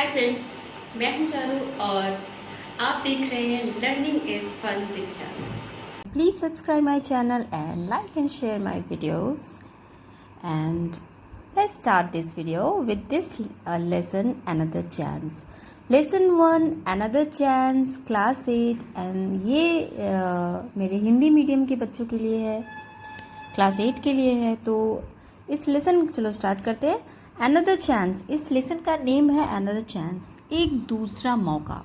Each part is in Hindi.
हाय फ्रेंड्स, मैं हूं चारू और आप देख रहे हैं learning is fun with Charu. Please subscribe my channel and like and share my videos. And let's start this video with this lesson Another Chance. Lesson 1 Another Chance Class 8 and ये मेरे हिंदी मीडियम के बच्चों के लिए है, क्लास 8 के लिए है। तो इस लेसन चलो स्टार्ट करते हैं। Another Chance, इस लेसन का नेम है Another Chance, एक दूसरा मौका।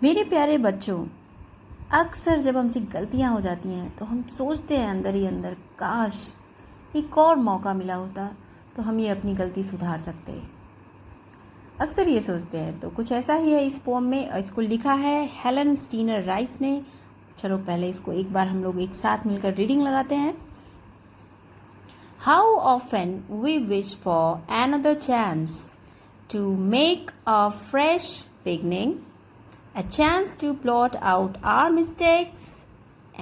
मेरे प्यारे बच्चों, अक्सर जब हमसे गलतियां हो जाती हैं तो हम सोचते हैं अंदर ही अंदर, काश एक और मौका मिला होता तो हम ये अपनी गलती सुधार सकते। अक्सर ये सोचते हैं। तो कुछ ऐसा ही है इस पोम में। इसको लिखा है हेलन स्टीनर राइस ने। चलो पहले इसको एक बार हम लोग एक साथ मिलकर रीडिंग लगाते हैं। How often we wish for another chance to make a fresh beginning, a chance to blot out our mistakes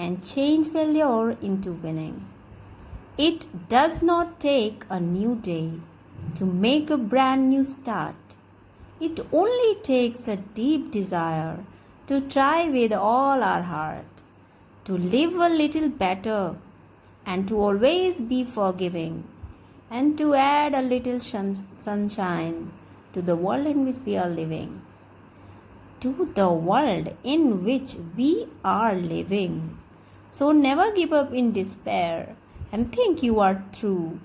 and change failure into winning. It does not take a new day to make a brand new start. It only takes a deep desire to try with all our heart, to live a little better and to always be forgiving and to add a little sunshine to the world in which we are living. To the world in which we are living. So never give up in despair and think you are through,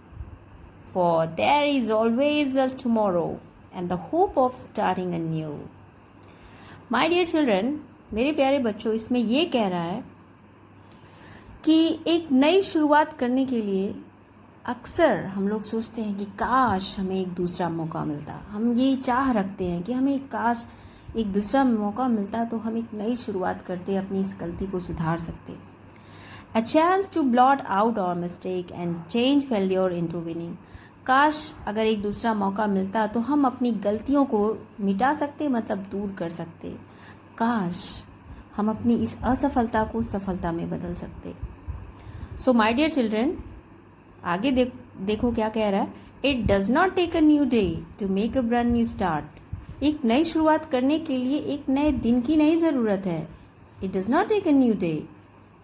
for there is always a tomorrow and the hope of starting anew. My dear children, मेरे प्यारे बच्चों, इसमें ये कह रहा है कि एक नई शुरुआत करने के लिए अक्सर हम लोग सोचते हैं कि काश हमें एक दूसरा मौका मिलता। हम ये चाह रखते हैं कि हमें काश एक दूसरा मौका मिलता तो हम एक नई शुरुआत करते, अपनी इस गलती को सुधार सकते। A chance to blot out our mistake and change failure into winning. काश अगर एक दूसरा मौका मिलता तो हम अपनी गलतियों को मिटा सकते, मतलब दूर कर सकते। काश हम अपनी इस असफलता को सफलता में बदल सकते। सो माय डियर चिल्ड्रन, आगे देखो क्या कह रहा है। It does not take a new day to make a brand new start. एक नई शुरुआत करने के लिए एक नए दिन की नहीं ज़रूरत है। It does not take a new day.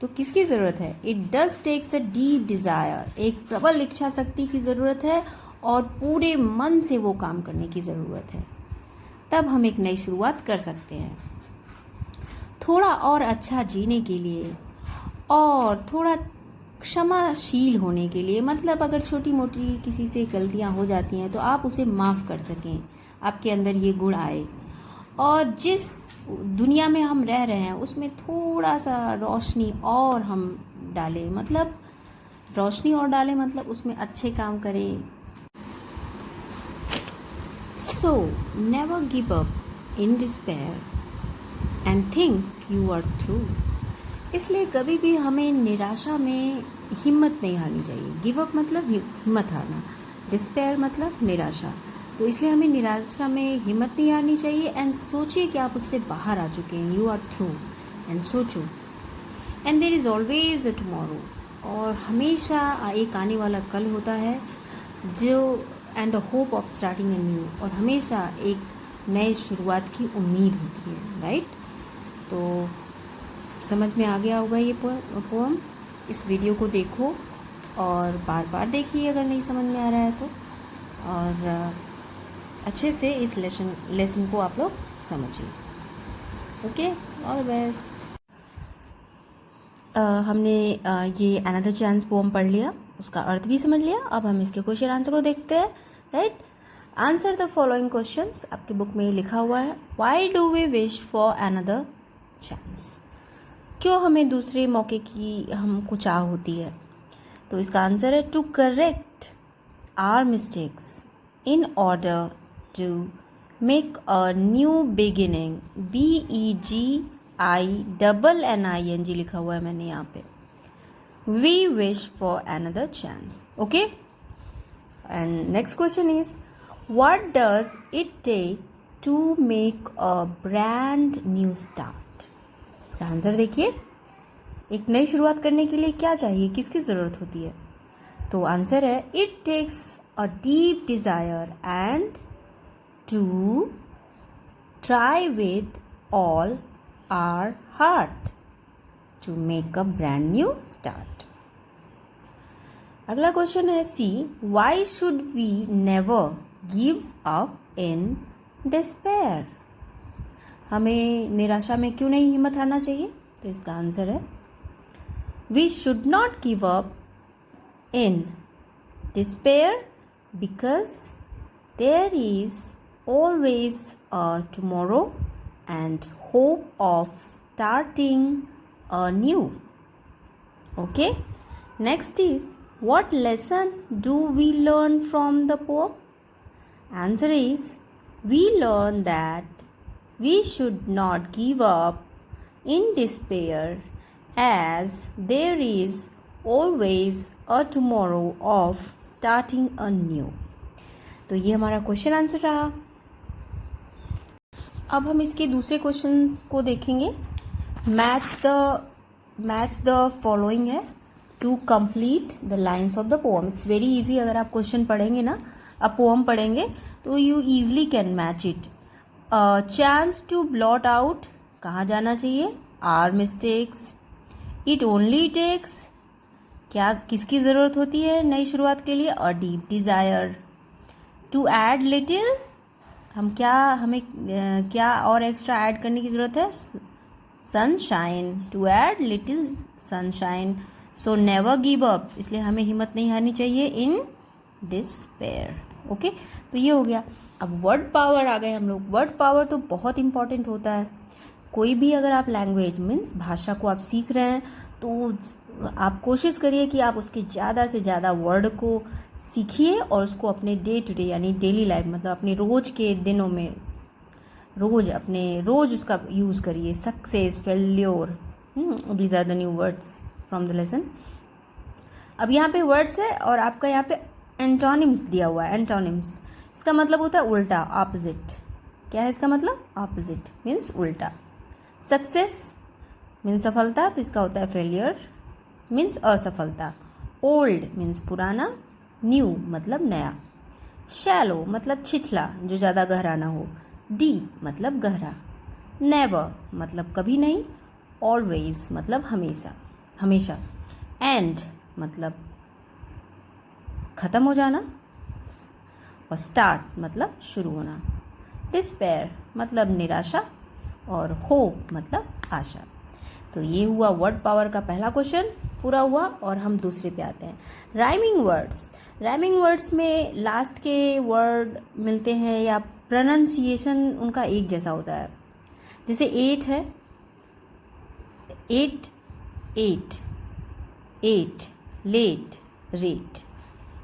तो किसकी ज़रूरत है? It does takes a deep desire. एक प्रबल इच्छा शक्ति की ज़रूरत है और पूरे मन से वो काम करने की ज़रूरत है। तब हम एक नई शुरुआत कर सकते हैं। थोड़ा और अच्छा जीने के लिए और थोड़ा क्षमाशील होने के लिए, मतलब अगर छोटी मोटी किसी से गलतियां हो जाती हैं तो आप उसे माफ़ कर सकें, आपके अंदर ये गुण आए और जिस दुनिया में हम रह रहे हैं उसमें थोड़ा सा रोशनी और हम डालें, मतलब रोशनी और डालें, मतलब उसमें अच्छे काम करें। So never give up in despair and think you are through. इसलिए कभी भी हमें निराशा में हिम्मत नहीं हारनी चाहिए। गिव अप मतलब हिम्मत हारना, डिस्पेयर मतलब निराशा। तो इसलिए हमें निराशा में हिम्मत नहीं हारनी चाहिए एंड सोचिए कि आप उससे बाहर आ चुके हैं, यू आर थ्रू। एंड सोचो and there is always a tomorrow, और हमेशा एक आने वाला कल होता है जो and the hope of starting a new, और हमेशा एक नए शुरुआत की उम्मीद होती है, राइट। तो समझ में आ गया होगा ये पोम। इस वीडियो को देखो और बार बार देखिए अगर नहीं समझ में आ रहा है तो, और अच्छे से इस लेसन को आप लोग समझिए। Okay, all best. हमने ये अनदर चांस पोम पढ़ लिया, उसका अर्थ भी समझ लिया। अब हम इसके क्वेश्चन आंसर को देखते हैं, right. Answer the following questions, आपके बुक में लिखा हुआ है। Why do we wish for another chance? क्यों हमें दूसरे मौके की हमको चाह होती है? तो इसका आंसर है to correct our mistakes in order to make a new beginning. BEGINNING लिखा हुआ है मैंने यहाँ पे। We wish for another chance. Okay, and next question is what does it take to make a brand new start? इसका आंसर देखिए, एक नई शुरुआत करने के लिए क्या चाहिए, किसकी ज़रूरत होती है? तो आंसर है it takes a deep desire and to try with all our heart to make a brand new start. अगला क्वेश्चन है C, why should we never give up in despair? हमें निराशा में क्यों नहीं हिम्मत हारना चाहिए? तो इसका आंसर है we should not give up in despair because there is always a tomorrow and hope of starting a new. Okay, next is, what lesson do we learn from the poem? Answer is, we learn that we should not give up in despair as there is always a tomorrow of starting anew. तो ये हमारा क्वेश्चन आंसर रहा. अब हम इसके दूसरे क्वेश्चंस को देखेंगे. मैच द फॉलोइंग है to complete the lines of the poem. It's very easy. अगर आप क्वेश्चन पढ़ेंगे ना, आप पोएम पढ़ेंगे तो you easily can match it. Chance to blot out, कहाँ जाना चाहिए? Our mistakes. It only takes, क्या किसकी ज़रूरत होती है नई शुरुआत के लिए? A deep desire. To add little, हमें क्या और एक्स्ट्रा ऐड करने की ज़रूरत है? Sunshine. To add little sunshine. So never give up, इसलिए हमें हिम्मत नहीं हारनी चाहिए इन डिस्पेयर. ओके, तो ये हो गया. अब वर्ड पावर आ गए हम लोग. वर्ड पावर तो बहुत इंपॉर्टेंट होता है. कोई भी अगर आप लैंग्वेज मीन्स भाषा को आप सीख रहे हैं तो आप कोशिश करिए कि आप उसके ज़्यादा से ज़्यादा वर्ड को सीखिए और उसको अपने डे टू डे यानी डेली लाइफ मतलब अपने रोज़ के दिनों में रोज़ उसका यूज़ करिए. Success, failure, these are the new words from the lesson. अब यहाँ पे वर्ड्स है और आपका यहाँ पे एंटोनिम्स दिया हुआ है. एंटोनिम्स इसका मतलब होता है उल्टा, ऑपोजिट. क्या है इसका मतलब? ऑपोजिट मीन्स उल्टा. सक्सेस मीन्स सफलता, तो इसका होता है फेलियर मीन्स असफलता. ओल्ड मीन्स पुराना. न्यू मतलब नया. शैलो मतलब छिछला, जो ज़्यादा गहरा ना हो. डीप मतलब गहरा. नेवर मतलब कभी नहीं. ऑलवेज मतलब हमेशा. एंड मतलब ख़त्म हो जाना. और स्टार्ट मतलब शुरू होना. डिस्पेयर मतलब निराशा. और होप मतलब आशा. तो ये हुआ वर्ड पावर का पहला क्वेश्चन पूरा हुआ. और हम दूसरे पे आते हैं. राइमिंग वर्ड्स में लास्ट के वर्ड मिलते हैं या प्रोनाउंसिएशन उनका एक जैसा होता है. जैसे 8 है, 8 लेट, रेट,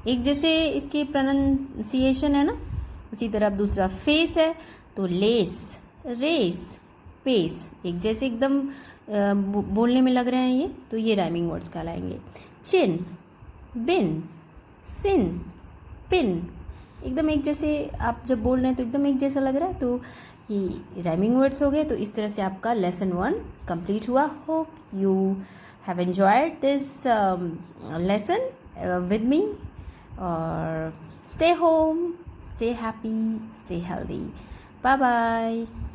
एक जैसे इसके प्रोनाउंसिएशन है ना. उसी तरह दूसरा फेस है तो लेस, रेस, पेस, एक जैसे एकदम बोलने में लग रहे हैं ये, तो ये राइमिंग वर्ड्स कहलाएंगे. चिन, बिन, सिन, पिन, एकदम एक जैसे आप जब बोल रहे हैं तो एकदम एक जैसा लग रहा है, तो ये राइमिंग वर्ड्स हो गए. तो इस तरह से आपका लेसन 1 कंप्लीट हुआ. Hope you have enjoyed this lesson with me. Stay home, stay happy, stay healthy. Bye bye.